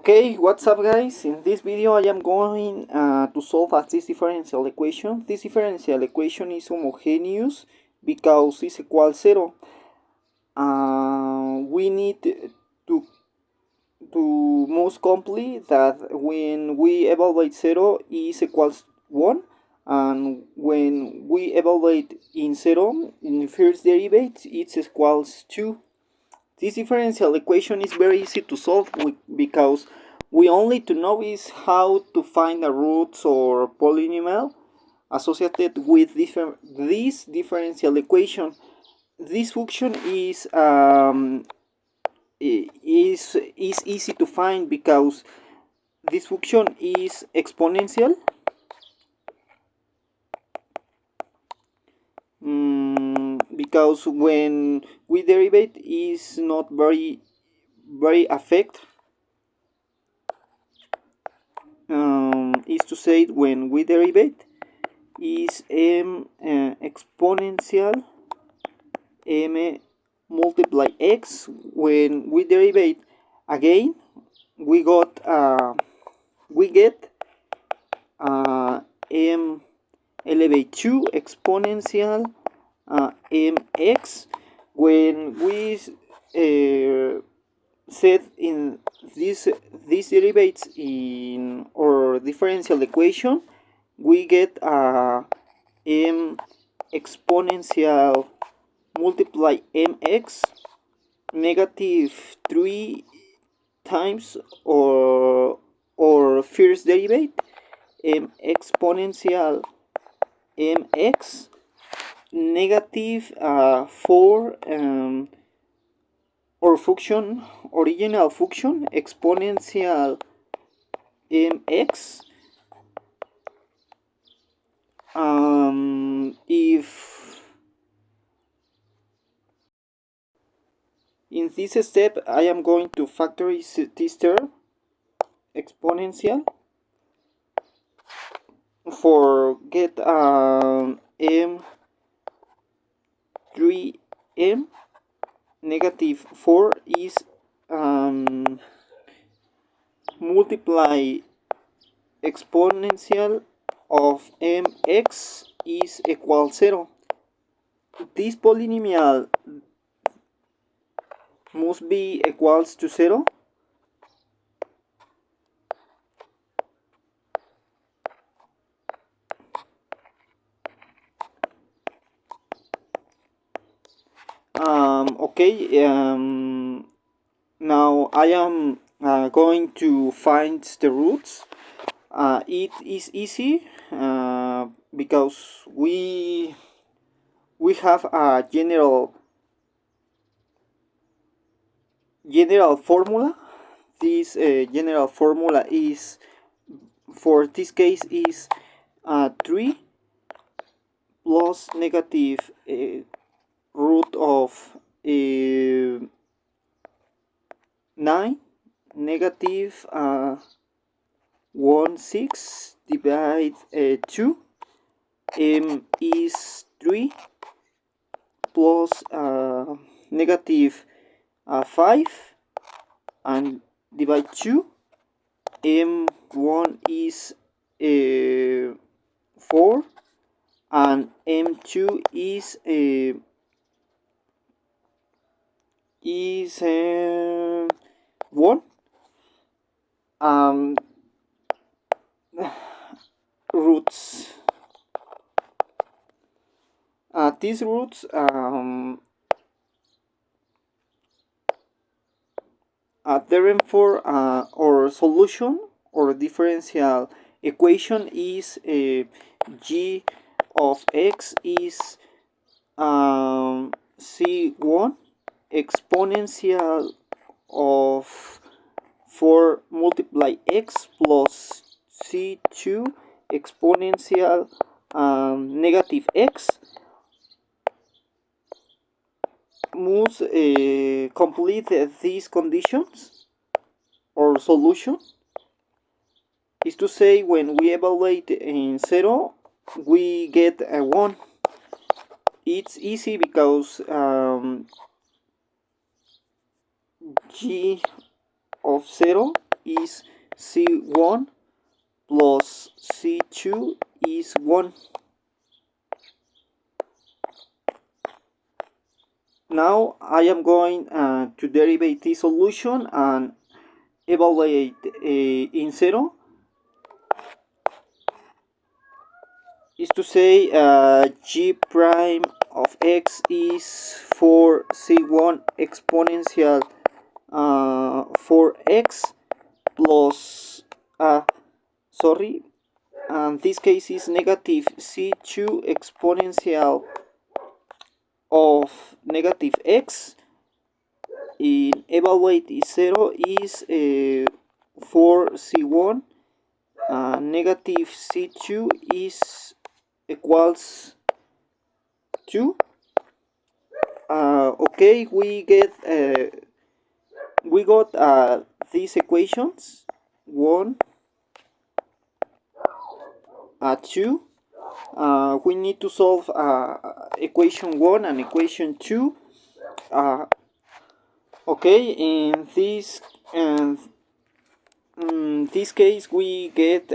Okay, what's up guys? In this video I am going to solve this differential equation. This differential equation is homogeneous because it's equal 0. We need to most complete that when we evaluate 0 is equals 1, and when we evaluate in 0 in first derivative it's equals 2. This differential equation is very easy to solve because we only to know is how to find the roots or polynomial associated with this differential equation. This function is easy to find because this function is exponential. Because when we derivate is not very affect. Is to say when we derivate is m exponential m multiply x. When we derivate again we get m elevate 2 exponential mx. When we set in these derivates in our differential equation, we get m exponential multiply mx negative 3 times or first derivative m exponential mx negative 4 or function, original function exponential mx. If in this step I am going to factorize this term exponential for get m 3m negative 4 is multiply exponential of mx is equal 0. This polynomial must be equals to 0. Okay, now I am going to find the roots. It is easy because we have a general formula. This general formula is, for this case, is 3 plus negative root of 9 negative 1 6 divide 2. M is 3 plus negative 5 and divide 2. M1 is 4 and M2 is 1. Roots. These roots therefore our solution or differential equation is g of x is c1 exponential of 4 multiply x plus c2 exponential negative x. Must complete these conditions or solution. Is to say when we evaluate in 0 we get a 1. It's easy because g of 0 is C1 plus C2 is 1. Now I am going to derivate this solution and evaluate in 0. Is to say g prime of x is 4c1 exponential 4x plus sorry, and this case is negative c2 exponential of negative x. In evaluate is 0 is 4c1 negative c2 is equals 2. Okay, we got these equations 1 2. We need to solve equation 1 and equation 2. Okay, in this case we get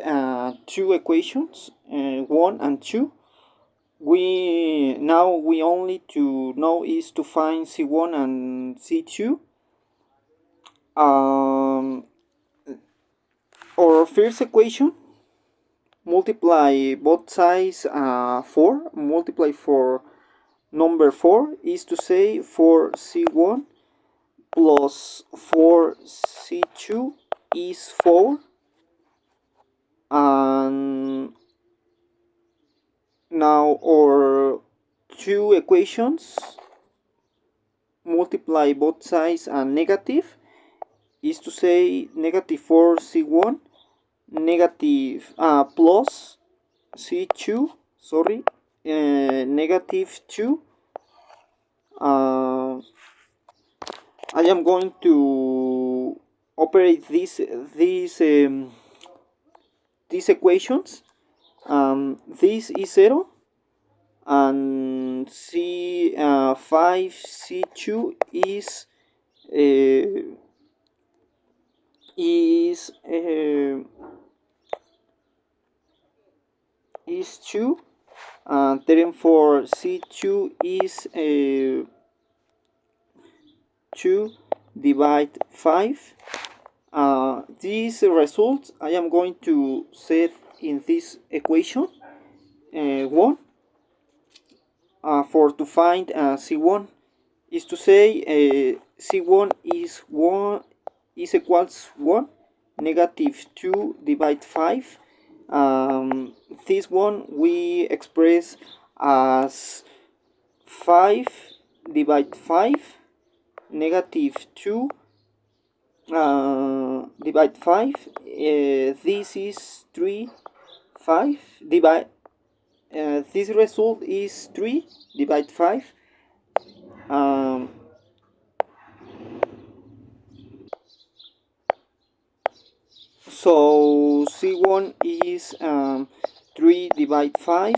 two equations 1 and 2. We only to know is to find c1 and c2. Our first equation, multiply both sides 4, multiply for number 4 is to say 4c1 plus 4c2 is 4. And now our two equations, multiply both sides and negative is to say negative 4c1 negative plus c2, sorry, negative 2. I am going to operate these equations. This is 0 and c5 c2 is uh, is uh, is 2, and therefore c2 is 2 divide 5. These results I am going to set in this equation 1 for to find c1 is to say c1 is 1 is equals 1 negative 2 divide 5. This one we express as 5 divide 5 negative 2 divide 5. This is 3 5 divide this result is 3 divide 5. So c1 is 3 divide 5.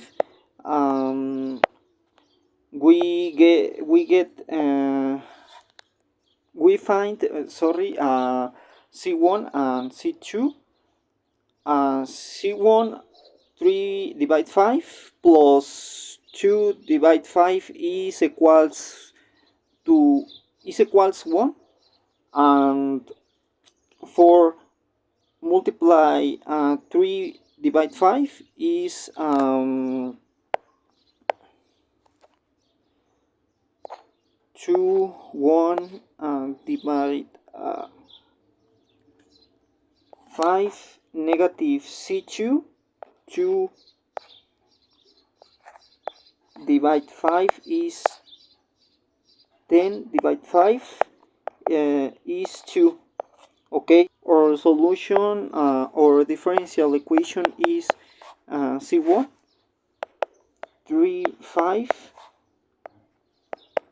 We find c1 and c2. C1 3 divide 5 plus 2 divide 5 is equals 1, and 4 multiply 3 divide 5 is 2 1 divide 5 negative c2 2 divide 5 is 10 divide 5 is 2. Okay, our solution or differential equation is c1 3 5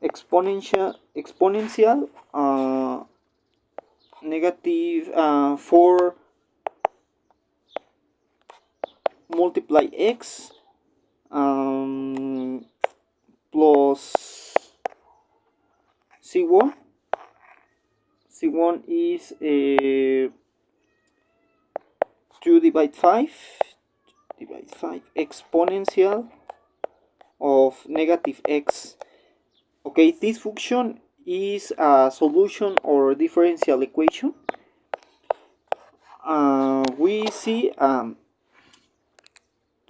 exponential negative 4 multiply x plus c1 is 2 divide 5 exponential of negative x. Okay, this function is a solution or differential equation. We see to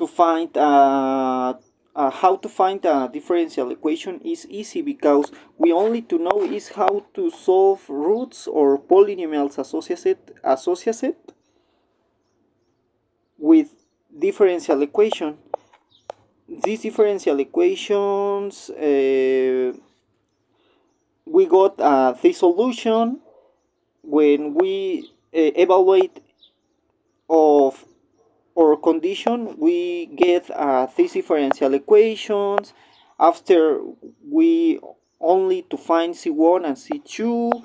find how to find a differential equation is easy because we only to know is how to solve roots or polynomials associated with differential equation. These differential equations, we got the solution when we evaluate of our condition. We get these differential equations. After we only to find C1 and C2.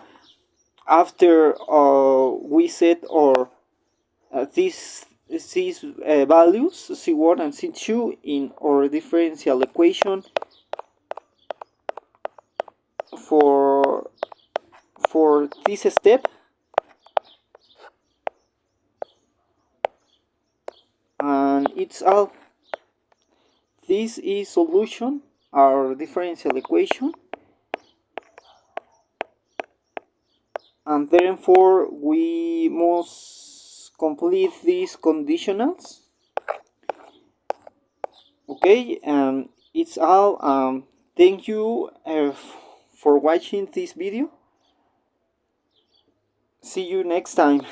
After we set our these values C1 and C2 in our differential equation for this step, and it's all. This is solution our differential equation, and therefore we must complete these conditionals. Okay, it's all. Thank you for watching this video. See you next time.